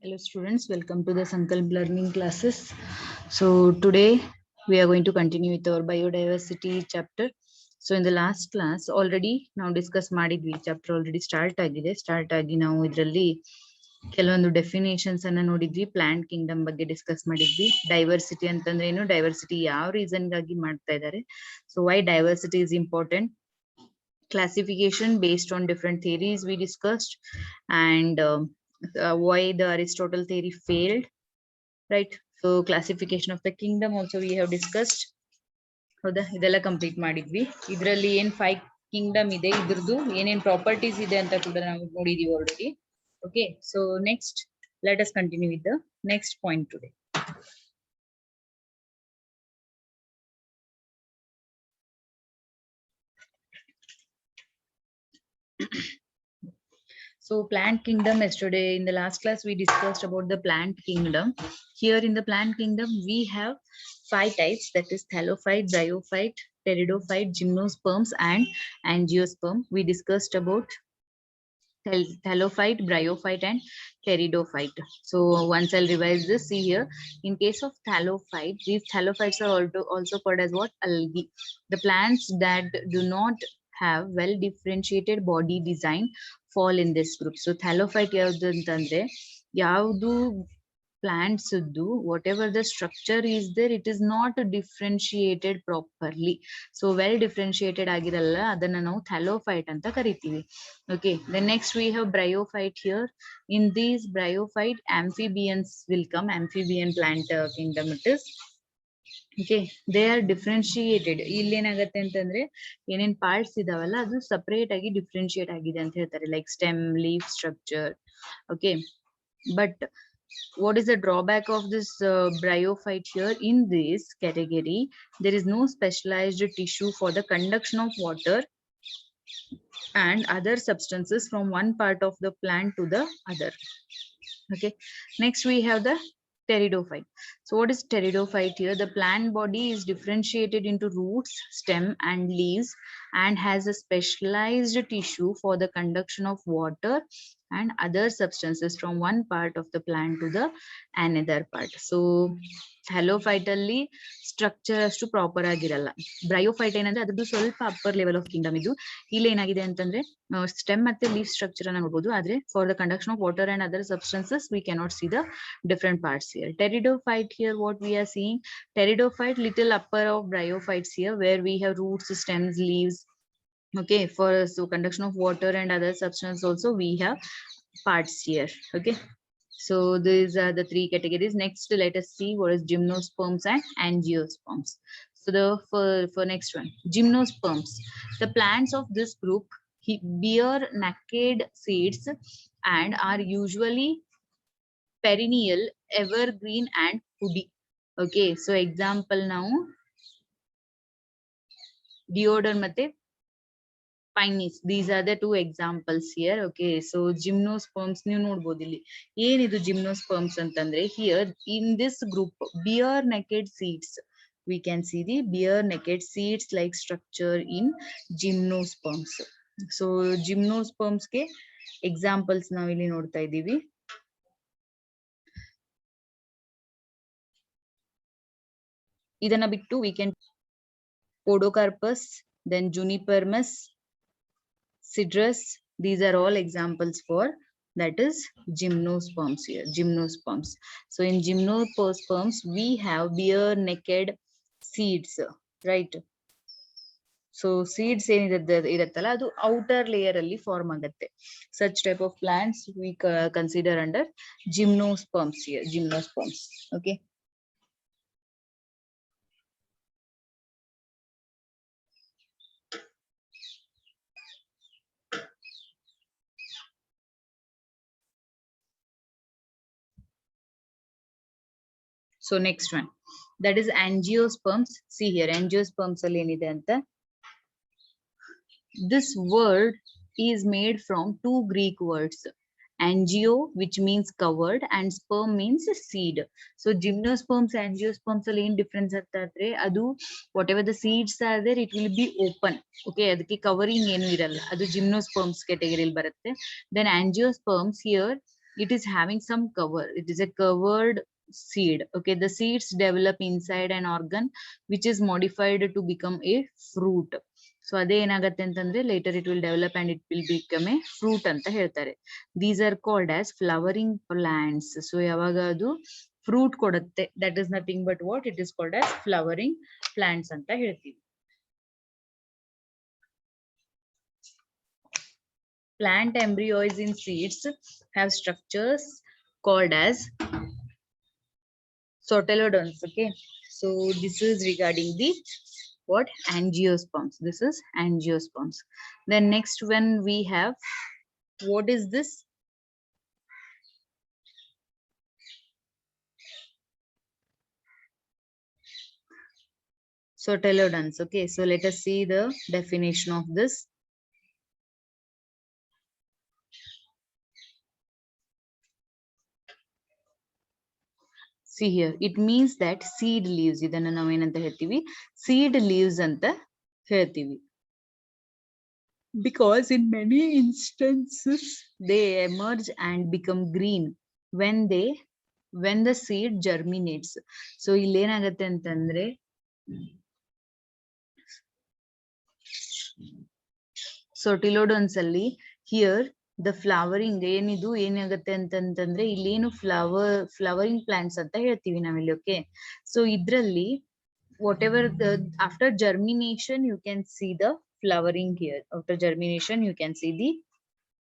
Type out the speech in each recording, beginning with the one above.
Hello students, welcome to the Sankalp learning classes. So today we are going to continue with our biodiversity chapter. So in the last class already ನಾವು discuss ಮಾಡಿದ್ವಿ chapter already start ಆಗಿ ನಾವು ಇದರಲ್ಲಿ ಕೆಲವೊಂದು definitions ಅನ್ನ ನೋಡಿದ್ವಿ. Plant kingdom ಬಗ್ಗೆ discuss ಮಾಡಿದ್ವಿ. ಡೈವರ್ಸಿಟಿ ಅಂತಂದ್ರೆ ಏನು, ಡೈವರ್ಸಿಟಿ ಯಾವ ರೀಸನ್ ಗಾಗಿ ಮಾಡ್ತಾ ಇದ್ದಾರೆ, so why diversity is important, classification based on different theories we discussed, and why the Aristotle theory failed, right? So classification of the kingdom also we have discussed. ಹೌದಾ, ಇದೆಲ್ಲ complete ಮಾಡಿದ್ವಿ. ಇದರಲ್ಲಿ ಏನ್ 5 Kingdom ಇದೆ, ಇದ್ರದ್ದು ಏನೇನ್ ಪ್ರಾಪರ್ಟೀಸ್ ಇದೆ ಅಂತ ಕೂಡ ನಾವು ನೋಡಿದೀವಿ already. Okay, so next let us continue with the next point today. So plant kingdom, yesterday in the last class we discussed about the plant kingdom. Here in the plant kingdom we have 5 types, that is thallophyte, bryophyte, pteridophyte, gymnosperms and angiosperm. We discussed about thallophyte, bryophyte and pteridophyte. So once I'll revise this, see here, in case of thallophyte, these thallophytes are also called as what? Algae. The plants that do not have well differentiated body design fall in this group. So thallophyte ಯಾವ್ದು ಅಂತಂದ್ರೆ, ಯಾವ್ದು plants do whatever the structure is there, it is not differentiated properly. So well differentiated ಆಗಿರಲ್ಲ, ಅದನ್ನ ನಾವು thallophyte ಅಂತ ಕರಿತೀವಿ. Okay, then next we have bryophyte here. In these bryophyte, amphibians will come, amphibian plant kingdom it is. Okay, they are differentiated. ಇಲ್ಲಿ ಏನಾಗತ್ತೆ ಅಂತಂದ್ರೆ, ಏನೇನ್ parts ಇದಾವಲ್ಲ ಅದು ಸಪರೇಟ್ ಆಗಿ ಡಿಫ್ರೆನ್ಶಿಯೇಟ್ ಆಗಿದೆ ಅಂತ ಹೇಳ್ತಾರೆ, like stem, leaf structure. Okay, but what is the drawback of this bryophyte here? In this category there is no specialized tissue for the conduction of water and other substances from one part of the plant to the other. Okay, next we have the pteridophyte. So what is pteridophyte here? The plant body is differentiated into roots, stem and leaves and has a specialized tissue for the conduction of water and other substances from one part of the plant to the another part. So thallophyte ಅಲ್ಲಿ structure ಅಷ್ಟು proper ಆಗಿರಲ್ಲ. Bryophyte ಏನಂದ್ರೆ ಅದ್ರದ್ದು ಸ್ವಲ್ಪ upper level of Kingdom ಇದು. ಇಲ್ಲಿ ಏನಾಗಿದೆ ಅಂತಂದ್ರೆ ಸ್ಟೆಮ್ ಮತ್ತೆ ಲೀಫ್ ಸ್ಟ್ರಕ್ಚರ್ ಅನ್ನ ನೋಡಬಹುದು, ಆದ್ರೆ for the conduction of water and other substances V cannot C the different parts here. Pteridophyte here, what we are seeing, pteridophyte little upper of bryophytes here, where we have roots, stems, leaves. Okay, for so conduction of water and other substance also we have parts here. Okay, so these are the 3 categories. Next let us see what is gymnosperms and angiosperms. So the for next one, gymnosperms, the plants of this group bear naked seeds and are usually perennial, evergreen and woody. Okay, so example now deodar ಮತ್ತೆ pinus, these are the 2 examples here. Okay, so gymnosperms ನೀವು ನೋಡಬಹುದು. ಇಲ್ಲಿ ಏನಿದು gymnosperms ಅಂತಂದ್ರೆ, here in this group bare naked seeds, we can see the bare naked seeds like structure in gymnosperms. So gymnosperms ಗೆ examples ನಾವು ಇಲ್ಲಿ ನೋಡ್ತಾ ಇದ್ದೀವಿ. ಇದನ್ನ ಬಿಟ್ಟು we can podocarpus, then junipermus, cedrus, these are all examples for that is gymnosperms here, gymnosperms. So in gymnosperms we have bare naked seeds, right? So seeds ಏನಿರುತ್ತಲ್ಲ ಅದು outer layer ಅಲ್ಲಿ form ಆಗುತ್ತೆ. such type of plants we consider under gymnosperms here, gymnosperms. Okay, so next one, that is angiosperms. See here, angiosperms ಅಲ್ಲಿ ಏನಿದೆ ಅಂತ, this word is made from 2 Greek words, angio which means covered and sperm means seed. So gymnosperms, angiosperms ಅಲ್ಲಿ ಏನ್ difference ಅಂತ ಅಂದ್ರೆ, ಅದು whatever the seeds are there it will be open. Okay, ಅದಕ್ಕೆ covering ಏನು ಇರಲ್ಲ, ಅದು gymnosperms category ಅಲ್ಲಿ ಬರುತ್ತೆ. Then angiosperms here it is having some cover. It is a covered seed. Okay, the seeds develop inside an organ which is modified to become a fruit. So ಅದೇ ಏನಾಗತ್ತೆ ಅಂತಂದ್ರೆ later it will develop and it will become a fruit ಅಂತ ಹೇಳ್ತಾರೆ. These are called as flowering plants. So ಯಾವಾಗ ಅದು fruit ಕೊಡುತ್ತೆ, that is nothing but what it is called as flowering plants ಅಂತ ಹೇಳ್ತೀವಿ. Plant embryos in seeds have structures called as cotyledons. Okay, so this is regarding the what angiosperms. This is angiosperms. Then next one we have, what is this? Cotyledons. Okay, so let us see the definition of this. See here, it means that seed leaves. ಇದನ್ನ ನಾವು ಏನಂತ ಹೇಳ್ತೀವಿ? Seed leaves ಅಂತ ಹೇಳ್ತೀವಿ. Because in many instances they emerge and become green when the seed germinates. So ಇಲ್ಲಿ ಏನಾಗುತ್ತೆ ಅಂತಂದ್ರೆ cotyledons ಅಲ್ಲಿ here the flowering ಏನಿದು ಏನಾಗುತ್ತೆ ಅಂತಂದ್ರೆ ಇಲ್ಲೇನು flowering plants ಅಂತ ಹೇಳ್ತೀವಿ ನಾವಿಲ್ಲಿ. ಓಕೆ, ಸೊ ಇದ್ರಲ್ಲಿ whatever the after germination you can see the flowering here. After germination you can see the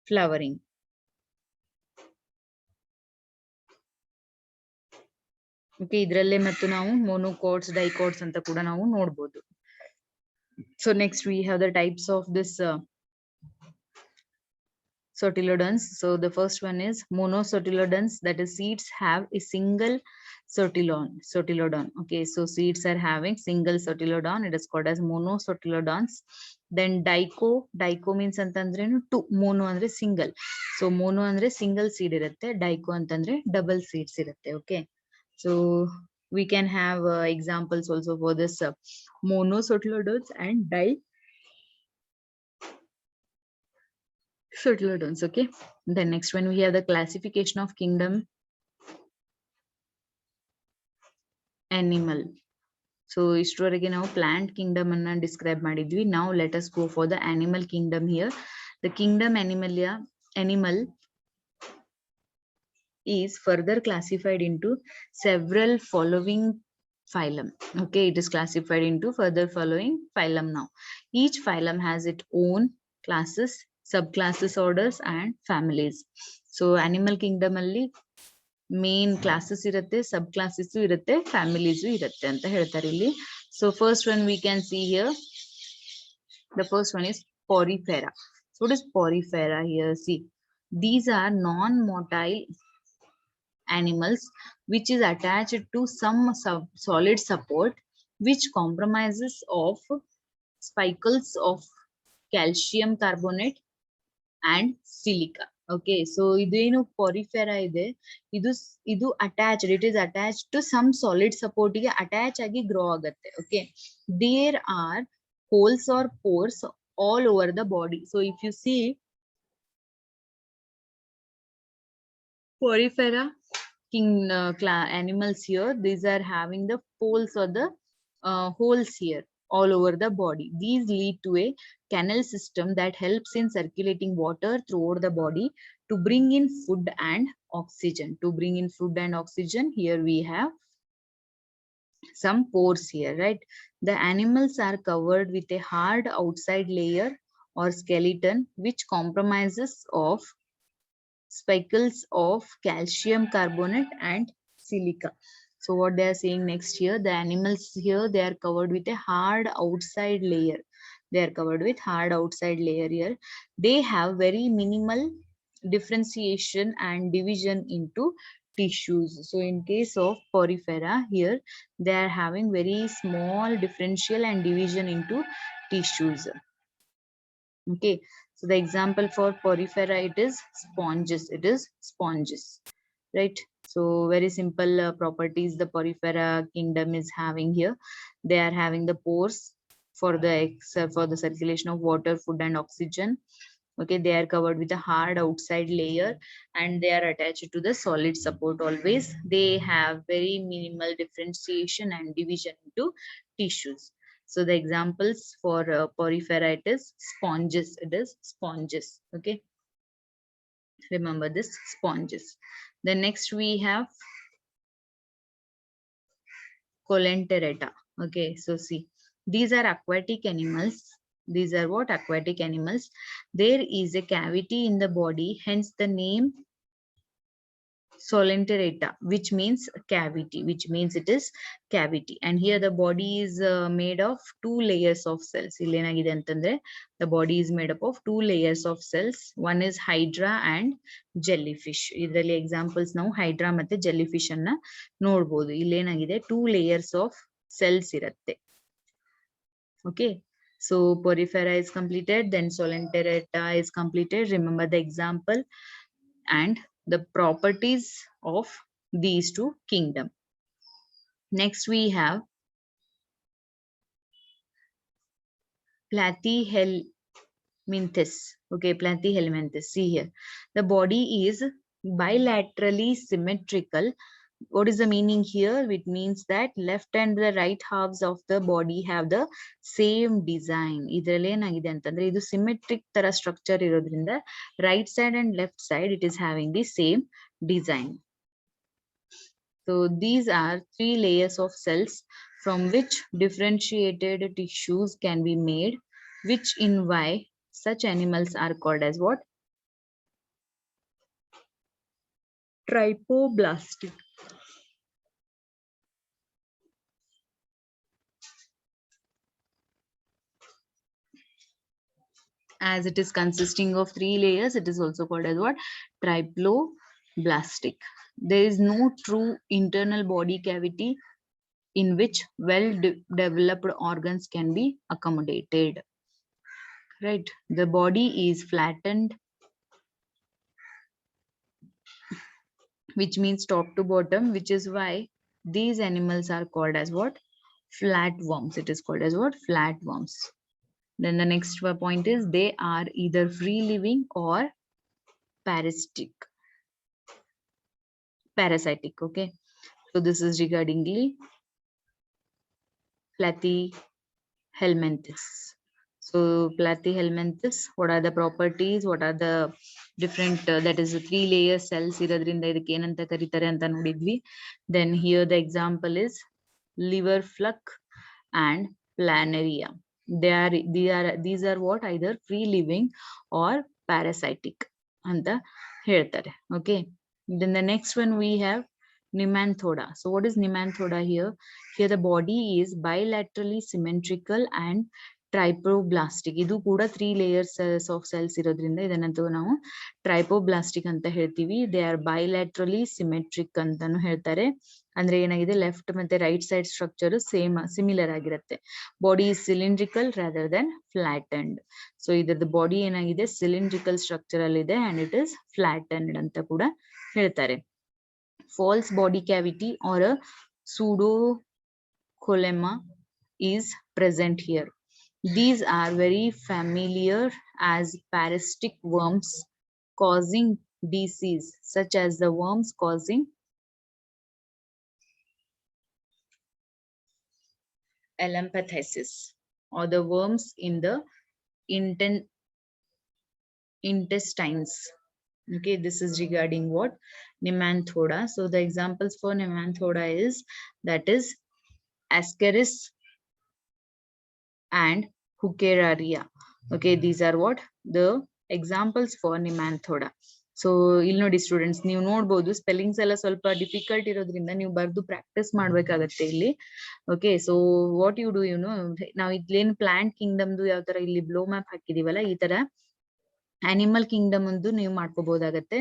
flowering. Okay, idralle mattu ನಾವು monocots dicots ಅಂತ ಕೂಡ ನಾವು ನೋಡಬಹುದು. So next we have the types of this cotyledons. So the first one is monocotyledons, that is seeds have a single cotyledon. Okay, so seeds are having single cotyledon, it is called as monocotyledons. Then dico means antandrenu two, mono andre single. So mono andre single seed irutte, dico antandre double seeds irutte. Okay, so we can have examples also for this monocotyledons and cotyledons. Okay, then next one we have the classification of kingdom animal. So ಇಷ್ಟರವರೆಗೆ ನಾವು plant kingdom ಅನ್ನ describe ಮಾಡಿದ್ವಿ. Now let us go for the animal kingdom here. The kingdom animal is further classified into several following phylum. Okay, it is classified into further following phylum now. Each phylum has its own classes, subclasses, orders and families. So animal kingdom alli main classes irutte, subclasses irutte, families irutte anta ಹೇಳ್ತಾರೆ ಇಲ್ಲಿ. So first one we can see here, the first one is Porifera. So what is Porifera here? See, these are non-motile animals which is attached to some solid support which compromises of spicules of calcium carbonate and silica. Okay, so idenu porifera ide, idu attached, it is attached to some solid support ಗೆ attach agi grow agutte. Okay, there are holes or pores all over the body. So if you see porifera animals here, these are having the poles or the holes here all over the body. These lead to a canal system that helps in circulating water throughout the body to bring in food and oxygen. To bring in food and oxygen, here we have some pores here, right? The animals are covered with a hard outside layer or skeleton which compromises of spicules of calcium carbonate and silica. So what they are saying next here, the animals here, they are covered with a hard outside layer. They are covered with hard outside layer here. They have very minimal differentiation and division into tissues. So in case of porifera here, they are having very small differential and division into tissues. Okay, so the example for porifera, it is sponges, right? So very simple properties the porifera kingdom is having here. They are having the pores for the circulation of water, food and oxygen. Okay, they are covered with a hard outside layer and they are attached to the solid support always. They have very minimal differentiation and division into tissues. So the examples for porifera, it is sponges. It is sponges. Okay, remember this, sponges. Then next we have Colenterata. Okay, so see, these are aquatic animals. These are what? Aquatic animals. There is a cavity in the body, hence the name Solenterata, which means cavity, which means it is cavity. And here the body is made of two layers of cells. Illenagide antandre, the body is made up of two layers of cells. One is hydra and jellyfish. Idralli examples now hydra matte jellyfish anna ನೋಡಬಹುದು. Illenagide two layers of cells ಇರುತ್ತೆ. Okay, so porifera is completed, then Solenterata is completed. Remember the example and the properties of these two kingdom. Next we have Platyhelminthes. Okay, Platyhelminthes. See here, the body is bilaterally symmetrical. What is the meaning here? It means that left and the right halves of the body have the same design. Idralli enagide antandre idu symmetric tara structure irodrinda right side and left side it is having the same design. So these are three layers of cells from which differentiated tissues can be made, which in why such animals are called as what? Trypoblastic. As it is consisting of three layers, it is also called as what? Trypoblastic. There is no true internal body cavity in which well-developed organs can be accommodated. Right? The body is flattened, which means top to bottom, which is why these animals are called as what? Flatworms. It is called as what? Flatworms. Then the next point is they are either free living or parasitic. Okay, so this is regarding the Platyhelminthes. So Platyhelminthes, what are the properties? What are the different that is the three layer cells iradrinda idಕ್ಕೆ ಏನಂತ ಕರೀತಾರೆ ಅಂತ ನೋಡಿದ್ವಿ. Then here the example is liver fluk and planaria. These are what? Either free living or parasitic ಅಂತ ಹೇಳ್ತಾರೆ. Okay, then the next one we have Nemanthoda. So what is Nemanthoda here? Here the body is bilaterally symmetrical and trypoblastic. ಇದು ಕೂಡ three layers of cells ಇರೋದ್ರಿಂದ ಇದನ್ನಂತೂ ನಾವು ಟ್ರೈಪೋಬ್ಲಾಸ್ಟಿಕ್ ಅಂತ ಹೇಳ್ತೀವಿ. They are bilaterally symmetric ಅಂತಾನು ಹೇಳ್ತಾರೆ. ಅಂದ್ರೆ ಏನಾಗಿದೆ, ಲೆಫ್ಟ್ ಮತ್ತೆ ರೈಟ್ ಸೈಡ್ ಸ್ಟ್ರಕ್ಚರ್ ಸಿಮಿಲರ್ ಆಗಿರುತ್ತೆ. Body is cylindrical rather than flattened. So ಇದರದ್ದು ಬಾಡಿ ಏನಾಗಿದೆ, ಸಿಲಿಂಡ್ರಿಕಲ್ ಸ್ಟ್ರಕ್ಚರ್ ಅಲ್ಲಿ ಇದೆ and it is flattened ಅಂತ ಕೂಡ ಹೇಳ್ತಾರೆ. False body cavity or a pseudocolema is present here. These are very familiar as parasitic worms causing disease, such as the worms causing elephantiasis or the worms in the intestines. Okay, this is regarding what? Nemanthoda. So the examples for Nemanthoda is Ascaris and Hookeraria. Okay, these are what? The examples for Nemanthoda. So ಇಲ್ಲಿ ನೋಡಿ students, ನೀವು ನೋಡ್ಬೋದು spellings ಎಲ್ಲ ಸ್ವಲ್ಪ difficult ಇರೋದ್ರಿಂದ ನೀವು ಬರ್ದು practice ಮಾಡ್ಬೇಕಾಗತ್ತೆ ಇಲ್ಲಿ. Okay, so what you do ನಾವು ಇಲ್ಲೇನು ಪ್ಲಾಂಟ್ ಕಿಂಗ್ಡಮ್ದು ಯಾವ ತರ ಇಲ್ಲಿ ಬ್ಲೋ ಮ್ಯಾಪ್ ಹಾಕಿದೀವಲ್ಲ, ಈ ತರ ಅನಿಮಲ್ ಕಿಂಗ್ಡಮ್ ಒಂದು ನೀವು ಮಾಡ್ಕೋಬಹುದಾಗತ್ತೆ.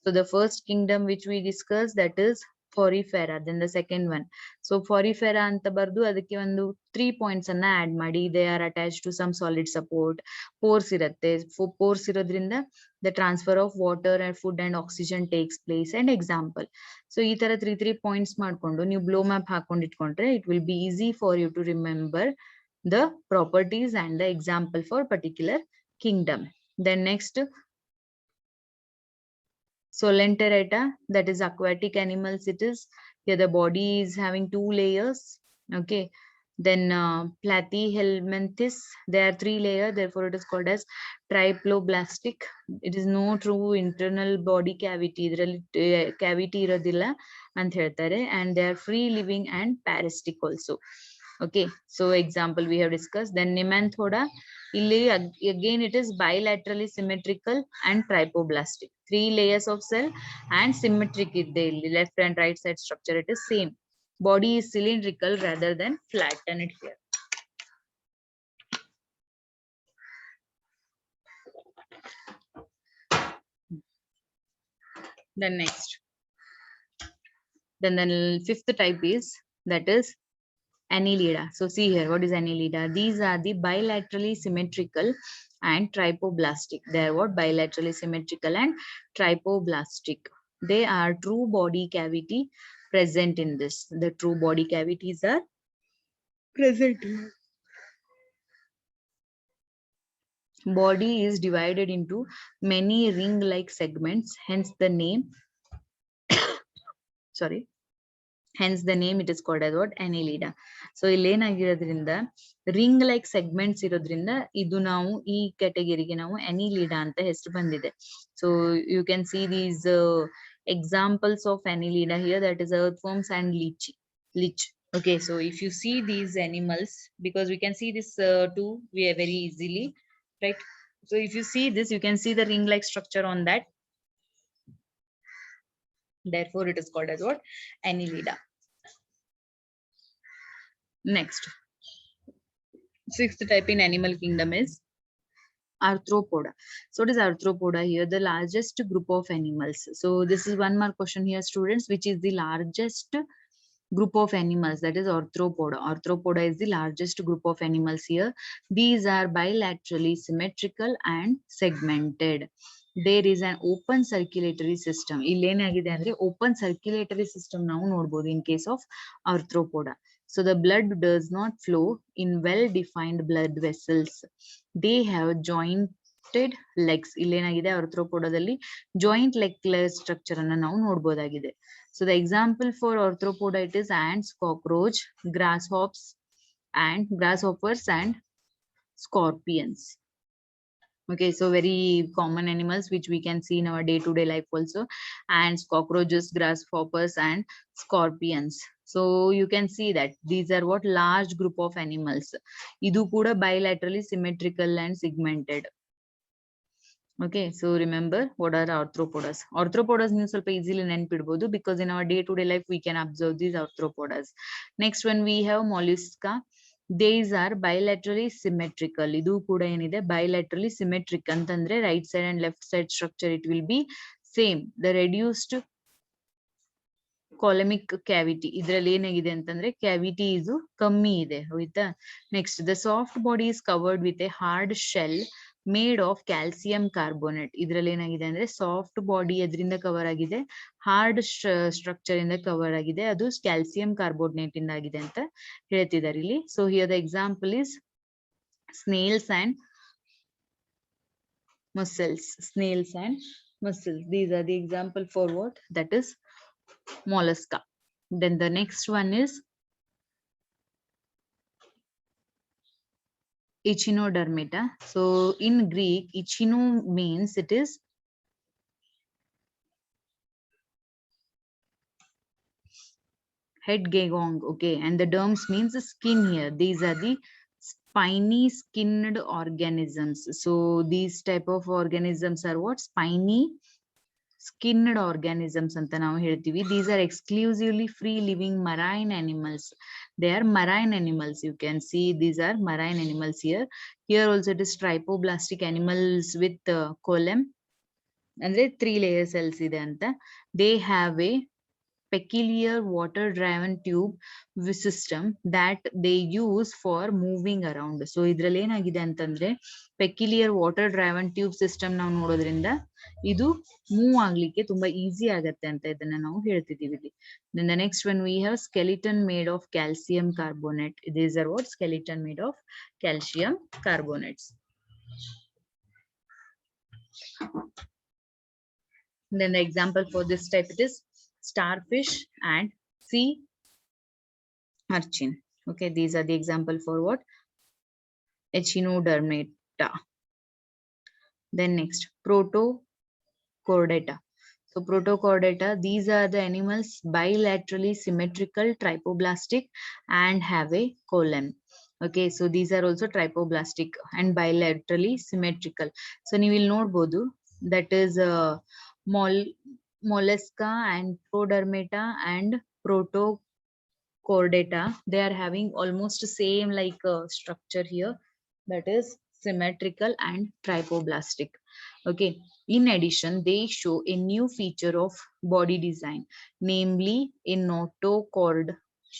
So the first kingdom which we discuss that is Porifera. Then the second one, so Porifera ಅಂತ ಬರ್ದು ಅದಕ್ಕೆ ಒಂದು 3 points ಅನ್ನ ಆಡ್ ಮಾಡಿ. They are attached to some solid support. Pores ಇರುತ್ತೆ. Pores ಇರೋದ್ರಿಂದ the transfer of water and food and oxygen takes place and example. So ಈ ತರ 3 points ಮಾಡ್ಕೊಂಡು ನೀವು ಬ್ಲೋ ಮ್ಯಾಪ್ ಹಾಕೊಂಡು ಇಟ್ಕೊಂಡ್ರೆ it will be easy for you to remember the properties and the example for particular kingdom. Then next, Solenterata, that is aquatic animals. It is here the body is having two layers. Okay. Then Platyhelminthes, there are three layers, therefore it is called as triploblastic. It is no true internal body cavity. ಇದರಲ್ಲಿ cavity ಇರೋದಿಲ್ಲ ಅಂತ ಹೇಳ್ತಾರೆ, and they are free living and parasitic also. Okay, so example we have discussed. Then Nemanthoda, illi again it is bilaterally symmetrical and trypoblastic. Three layers of cell and symmetric is the left and right side structure. It is same. Body is cylindrical rather than flattened here. Then next. Then the fifth type is, that is Annelida. So see here, what is Annelida? These are the bilaterally symmetrical and trypoblastic. They are what? Bilaterally symmetrical and trypoblastic. They are true body cavity present in this. The true body cavities are present here. Body is divided into many ring-like segments, hence the name. Sorry. Hence the name, it is called as what? Annelida. So ಇಲ್ಲಿ ಏನಾಗಿರೋದ್ರಿಂದ ring like segments ಇರೋದ್ರಿಂದ ಇದು ನಾವು ಈ ಕ್ಯಾಟಗರಿಗೆ ನಾವು Annelida ಅಂತ ಹೆಸರು ಬಂದಿದೆ. So you can see these examples of Annelida here, that is earthworms and leech. Okay, so if you see these animals, because we can see this too very easily, right? So if you see this, you can see the ring like structure on that. Therefore it is called as what? Annelida. Next, sixth type in animal kingdom is Arthropoda. So what is Arthropoda here? The largest group of animals. So this is one more question here, students. Which is the largest group of animals? That is Arthropoda. Arthropoda is the largest group of animals here. These are bilaterally symmetrical and segmented. There is an open circulatory system. ಇಲ್ಲೇನಾಗಿದೆ ಅಂದ್ರೆ open circulatory system ನಾವು ನೋಡಬಹುದು in case of Arthropoda. So the blood does not flow in well-defined blood vessels. They have jointed legs. ಇಲ್ಲೇನಾಗಿದೆ ಆರ್ಥ್ರೋಪೋಡಾದಲ್ಲಿ joint leg structure ಅನ್ನು ನಾವು ನೋಡಬಹುದಾಗಿದೆ. So the example for Arthropoda, it is ants, cockroach, grasshoppers and scorpions. Okay, so very common animals which we can see in our day-to-day life also. Ants, cockroaches, grasshoppers and scorpions. So you can see that these are what? Large group of animals. Idu kuda bilaterally symmetrical and segmented. Okay, so remember what are arthropodas. Arthropodas ನೀವು ಸ್ವಲ್ಪ easily ನೆನ್ಪಿಡಬಹುದು, because in our day-to-day life we can observe these arthropodas. Next one we have mollusca. These are bilaterally symmetrical. ಇದು ಕೂಡ ಏನಿದೆ? Bilaterally symmetric ಅಂತಂದ್ರೆ right side and left side structure it will be same. The reduced colamic cavity, ಇದರಲ್ಲಿ ಏನಾಗಿದೆ ಅಂತಂದ್ರೆ cavity ಇದು ಕಮ್ಮಿ ಇದೆ, ಆಯ್ತಾ? Next, the soft body is covered with a hard shell made of calcium carbonate. ಇದರಲ್ಲಿ ಏನಾಗಿದೆ ಅಂದ್ರೆ ಸಾಫ್ಟ್ ಬಾಡಿ ಅದರಿಂದ ಕವರ್ ಆಗಿದೆ, ಹಾರ್ಡ್ ಸ್ಟ್ರಕ್ಚರ್ ಇಂದ ಕವರ್ ಆಗಿದೆ, ಅದು ಕ್ಯಾಲ್ಸಿಯಂ ಕಾರ್ಬೋನೇಟ್ ಇಂದ ಆಗಿದೆ ಅಂತ ಹೇಳ್ತಿದ್ದಾರೆ ಇಲ್ಲಿ. So here the example is snails and mussels. Snails and mussels, these are the example for what? That is mollusca. Then the next one is Echinodermata. So in Greek, echino means it is head gegong. Okay, and the derms means the skin here. These are the spiny skinned organisms. So these type of organisms are what? Spiny skinned organisms anta ನಾವು ಹೇಳ್ತೀವಿ. These are exclusively free living marine animals. They are marine animals. You can see these are marine animals here. Here also it is trypoblastic animals with column, ಅಂದ್ರೆ 3 layer cells ಇದೆ ಅಂತ. They have a peculiar water driven tube system that they use for moving around. So ಇದ್ರಲ್ಲಿ ಏನಾಗಿದೆ ಅಂತಂದ್ರೆ peculiar water driven tube system ನಾವು ನೋಡೋದ್ರಿಂದ ಇದು move ಆಗ್ಲಿಕ್ಕೆ ತುಂಬಾ ಈಸಿ ಆಗತ್ತೆ ಅಂತ ಇದನ್ನ ನಾವು ಹೇಳ್ತಿದೀವಿ. Then the next one we have skeleton made of calcium carbonate. These are what? Skeleton made of calcium carbonates. Then the example for this type, it is starfish and sea urchin. Okay, these are the example for what? Echinodermata. Then next, Protochordata. So Protochordata, these are the animals bilaterally symmetrical, trypoblastic, and have a colon. Okay, so these are also trypoblastic and bilaterally symmetrical. So you will note that is mollusca and Prodermata and Protochordata. They are having almost same like structure here, that is symmetrical and trypoblastic. Okay, in addition, they show a new feature of body design, namely a notochord,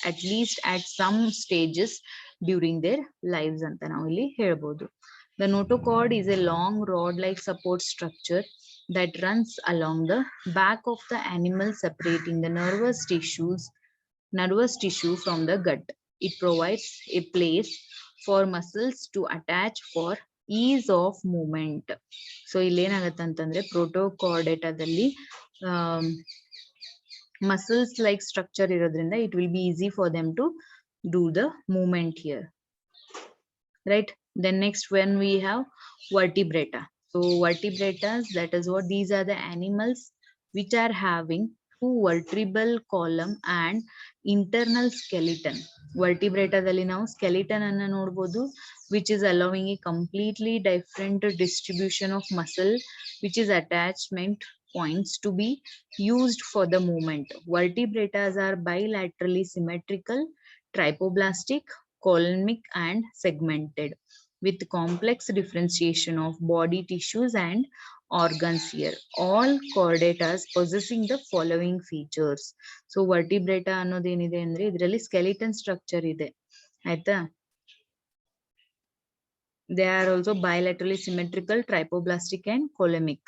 at least at some stages during their lives ಅಂತ ನಾವು ಇಲ್ಲಿ ಹೇಳ್ಬೋದು. The notochord is a long rod-like support structure that runs along the back of the animal, separating the nervous tissue from the gut. It provides a place for muscles to attach for ease of movement. So ಇಲ್ಲಿ ಏನಾಗುತ್ತೆ ಅಂತಂದ್ರೆ ಪ್ರೋಟೋಕಾರ್ಡೇಟಾದಲ್ಲಿ muscles like structure ಇರೋದ್ರಿಂದ it will be easy for them to do the movement here, right? Then next, when we have vertebrata. So vertebratas, that is what, these are the animals which are having two vertebral column and internal skeleton. Vertebrata dalli ನಾವು skeleton ಅನ್ನು ನೋಡಬಹುದು, which is allowing a completely different distribution of muscle, which is attachment points to be used for the movement. Vertebratas are bilaterally symmetrical, trypoblastic, colonic, and segmented, with complex differentiation of body tissues and organs here. All chordatas possessing the following features. So vertebrata ಅನ್ನೋದೇನಿದೆ ಅಂದ್ರೆ ಇದರಲ್ಲಿ skeleton structure ಇದೆ ಆಯ್ತಾ. They are also bilaterally symmetrical, trypoblastic, and colonic.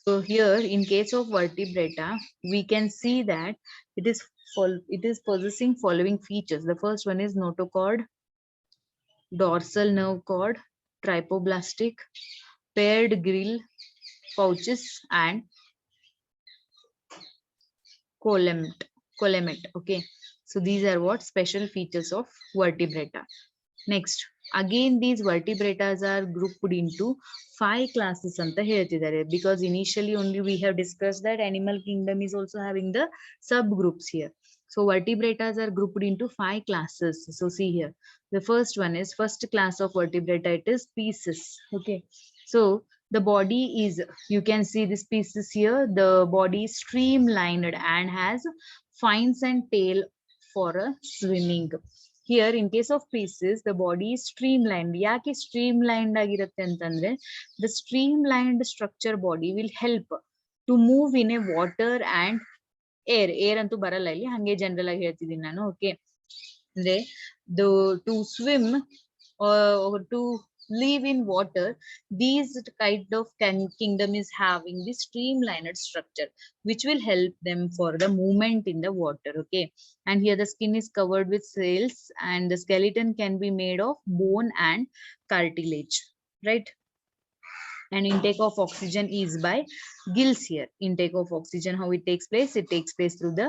So here, in case of vertebrata, we can see that it is possessing following features. The first one is notochord, dorsal nerve cord, trypoblastic, paired gill pouches, and colemate. Okay, so these are what special features of vertebrata. Next, again these vertebratas are grouped into 5 classes anta ಹೇಳ್ತಿದ್ದಾರೆ, because initially only we have discussed that animal kingdom is also having the subgroups here. So vertebratas are grouped into 5 classes. So see here, the first one is first class of vertebrata, it is species. Okay, so the body is, you can see this species here, the body is streamlined and has fins and tail for a swimming. Here in case of pieces, the body is streamlined. ಯಾಕೆ streamlined ಆಗಿರುತ್ತೆ ಅಂತಂದ್ರೆ the streamlined structure body will help to move in a water and air ಅಂತೂ ಬರಲ್ಲ ಇಲ್ಲಿ, ಹಂಗೆ general ಆಗಿ ಹೇಳ್ತಿದ್ದೀನಿ ನಾನು. ಓಕೆ, ಅಂದ್ರೆ to swim or to live in water, these kind of kingdom is having this streamlined structure which will help them for the movement in the water. Okay, and here the skin is covered with cells and the skeleton can be made of bone and cartilage, right? And intake of oxygen is by gills here. Intake of oxygen, how it takes place? It takes place through the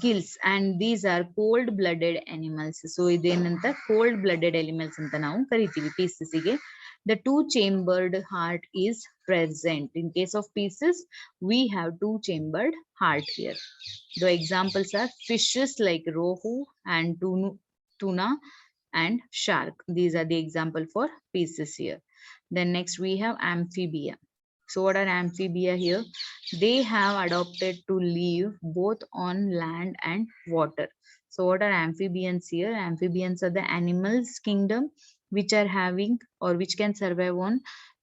gills, and these are cold-blooded animals. So idenanta cold-blooded animals anta ನಾವು ಕರಿತೀವಿ pieces ಗೆ. The two-chambered heart is present. In case of pieces, we have two-chambered heart here. The examples are fishes like rohu and tuna and shark. These are the example for pieces here. Then next we have amphibia. So what are amphibia here? They have adopted to live both on land and water. So what are amphibians here? Amphibians are the animals kingdom which are having or which can survive on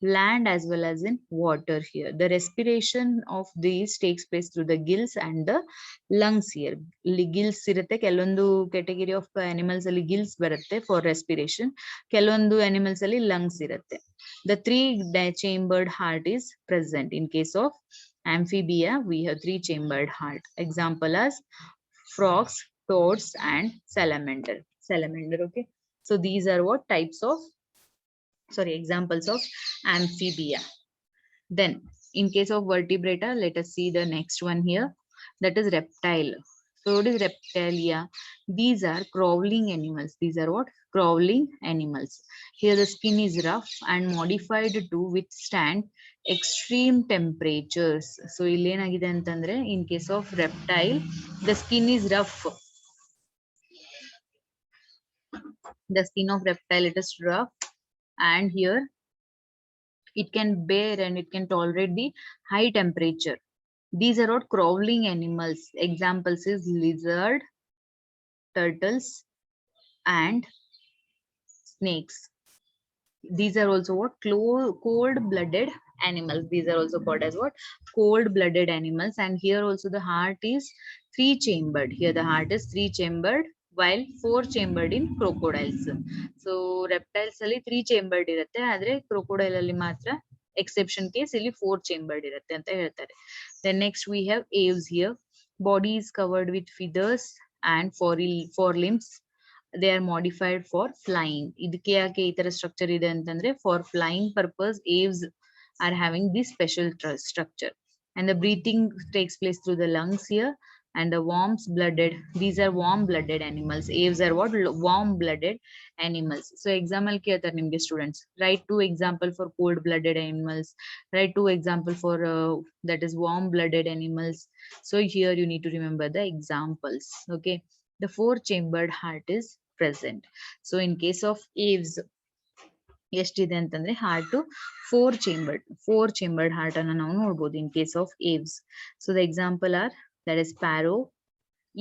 land as well as in water here. The respiration of these takes place through the gills and the lungs here. Gills irutte, ಕೆಲವೊಂದು category of animals ಅಲ್ಲಿ gills ಬರುತ್ತೆ for respiration, ಕೆಲವೊಂದು animals ಅಲ್ಲಿ lungs ಇರುತ್ತೆ. The three-chambered heart is present. In case of amphibia, we have three-chambered heart. Example as frogs, toads, and salamander. Okay. So these are what types of sorry, examples of amphibia. Then in case of vertebrata, let us see the next one here, that is reptile. So what is reptilia? These are crawling animals. These are what? Crawling animals. Here the skin is rough and modified to withstand extreme temperatures. So illenagide antandre, in case of reptile, the skin is rough. The skin of reptile, it is rough, and here it can bear and it can tolerate the high temperature. These are what? Crawling animals. Examples is lizard, turtles, and snakes. These are also what? Cold-blooded animals. These are also called as what? Cold-blooded animals. And here also the heart is three-chambered. Here the heart is three-chambered, while four-chambered in crocodiles. So reptiles ಅಲ್ಲಿ three-chambered ಇರುತ್ತೆ, ಆದ್ರೆ crocodile ಅಲ್ಲಿ ಮಾತ್ರ exception case ಇಲ್ಲಿ four-chambered ಇರುತ್ತೆ ಅಂತ ಹೇಳ್ತಾರೆ. Then next we have aves here. Body is covered with feathers and four limbs. They are modified for flying. ಇದಕ್ಕೆ ಯಾಕೆ ಈ ತರ ಸ್ಟ್ರಕ್ಚರ್ ಇದೆ ಅಂತಂದ್ರೆ, for flying purpose aves are having this special structure, and the breathing takes place through the lungs here. And the warm blooded, these are warm blooded animals. Aves are what? Warm blooded animals. So example ಕೇಳ್ತಾರೆ ನಿಮ್ಗೆ students, write two example for cold blooded animals, write two example for that is warm blooded animals. So here you need to remember the examples. Okay, the four chambered heart is present. So in case of aves, ಎಷ್ಟಿದೆ ಅಂತಂದ್ರೆ heart four chambered heart ಅನ್ನ ನಾವು ನೋಡಬಹುದು in case of aves. So the example are, that is sparrow,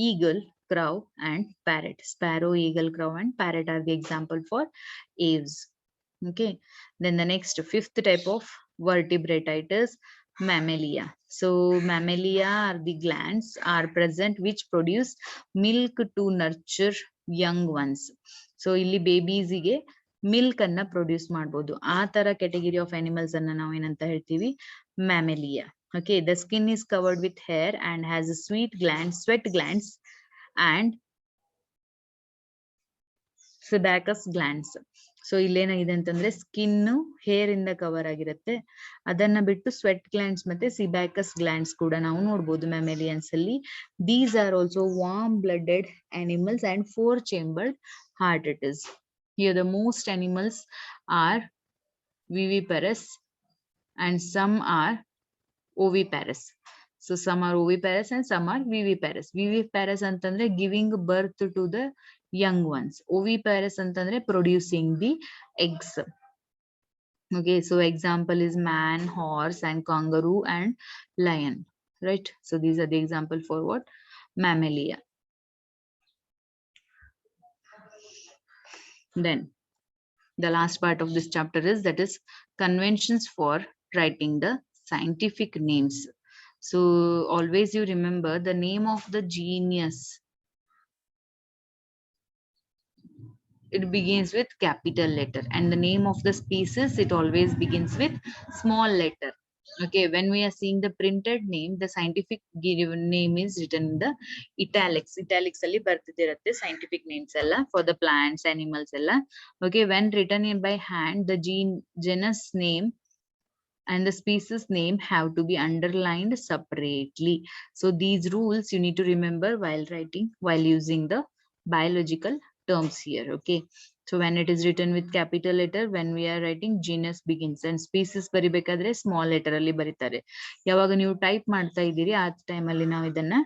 eagle, crow, and parrot. Sparrow, eagle, crow, and parrot are the example for aves. Okay, then the next fifth type of vertebrate is mammalia. So mammalia are the glands are present which produce milk to nurture young ones. So ಇಲ್ಲಿ babies ಗೆ milk ಅನ್ನ produce ಮಾಡಬಹುದು. ಆ ತರ category of animals ಅನ್ನ ನಾವು ಏನಂತ ಹೇಳ್ತೀವಿ? ಮ್ಯಾಮೆಲಿಯಾ. Okay, the skin is covered with hair and has a sweat glands and sebaceous glands. So ಇಲ್ಲೇನಾಗಿದೆ ಅಂತಂದ್ರೆ ಸ್ಕಿನ್ ಹೇರ್ ಇಂದ ಕವರ್ ಆಗಿರುತ್ತೆ, ಅದನ್ನ ಬಿಟ್ಟು ಸ್ವೆಟ್ ಗ್ಲ್ಯಾಂಡ್ಸ್ ಮತ್ತೆ ಸಿಬ್ಯಾಕಸ್ ಗ್ಲ್ಯಾಂಡ್ಸ್ ಕೂಡ ನಾವು ನೋಡಬಹುದು ಮ್ಯಾಮೆಲಿಯನ್ಸ್ ಅಲ್ಲಿ. These are also warm blooded animals and four chambered heart it is. Here the most animals are viviparous and some are oviparous. So some are oviparous and some are viviparous. Viviparous ಅಂತಂದ್ರೆ giving birth to the young ones. Oviparous ಅಂತಂದ್ರೆ producing the eggs. Okay, so example is man, horse, and kangaroo and lion, right? So these are the example for what? Mammalia. Then the last part of this chapter is, that is conventions for writing the scientific names. So always you remember the name of the genus, it begins with capital letter, and the name of the species, it always begins with small letter. Okay, when we are seeing the printed name, the scientific given name is written in the italics ಅಲ್ಲಿ ಬರ್ತಿರುತ್ತೆ scientific names ಎಲ್ಲ for the plants, animals ಎಲ್ಲ. Okay, when written in by hand, the genus name and the species name have to be underlined separately. So these rules you need to remember while writing, while using the biological terms here. Okay, so when it is written with capital letter, when we are writing, genus begins, and species ಬರಿಬೇಕಾದ್ರೆ small letter ಅಲ್ಲಿ ಬರೀತಾರೆ. ಯಾವಾಗ ನೀವು type ಮಾಡ್ತಾ ಇದ್ದೀರಿ ಆ time ಅಲ್ಲಿ ನಾವು ಇದನ್ನ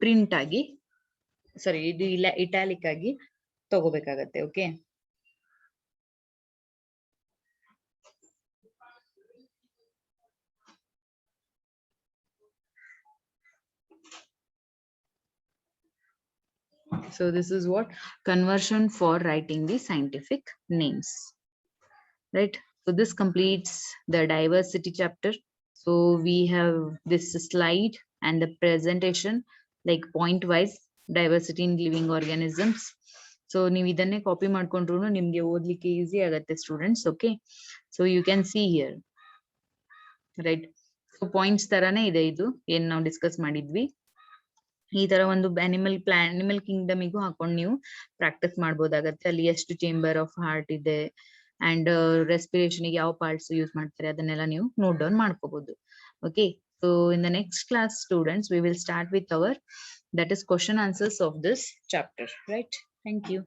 ಪ್ರಿಂಟ್ ಆಗಿ, ಸಾರಿ, ಇದು ಇಟಾಲಿಕ್ ಆಗಿ ತಗೋಬೇಕಾಗತ್ತೆ. Okay, so this is what conversion for writing the scientific names, right? So this completes the diversity chapter. So we have this slide and the presentation like point wise diversity in living organisms. So ನೀವು ಇದನ್ನೇ copy ಮಾಡ್ಕೊಂಡ್ರು ನಿಮ್ಗೆ ಓದ್ಲಿಕ್ಕೆ easy ಆಗತ್ತೆ students. Okay, so you can see here, right? So points ತರಾನೇ ಇದೆ ಇದು ಏನ್ ನಾವು ಡಿಸ್ಕಸ್ ಮಾಡಿದ್ವಿ. ಈ ತರ ಒಂದು ಅನಿಮಲ್ ಕಿಂಗ್ಡಮಿಗೂ ಹಾಕೊಂಡು ನೀವು ಪ್ರಾಕ್ಟೀಸ್ ಮಾಡ್ಬೋದಾಗತ್ತೆ. ಅಲ್ಲಿ ಎಷ್ಟು ಚೇಂಬರ್ ಆಫ್ ಹಾರ್ಟ್ ಇದೆ ಅಂಡ್ ರೆಸ್ಪಿರೇಷನ್ ಯಾವ ಪಾರ್ಟ್ಸ್ ಯೂಸ್ ಮಾಡ್ತಾರೆ ಅದನ್ನೆಲ್ಲ ನೀವು ನೋಟ್ ಡೌನ್ ಮಾಡ್ಕೋಬಹುದು. Okay, so in the next class students we will start with our that is question answers of this chapter, right? Thank you.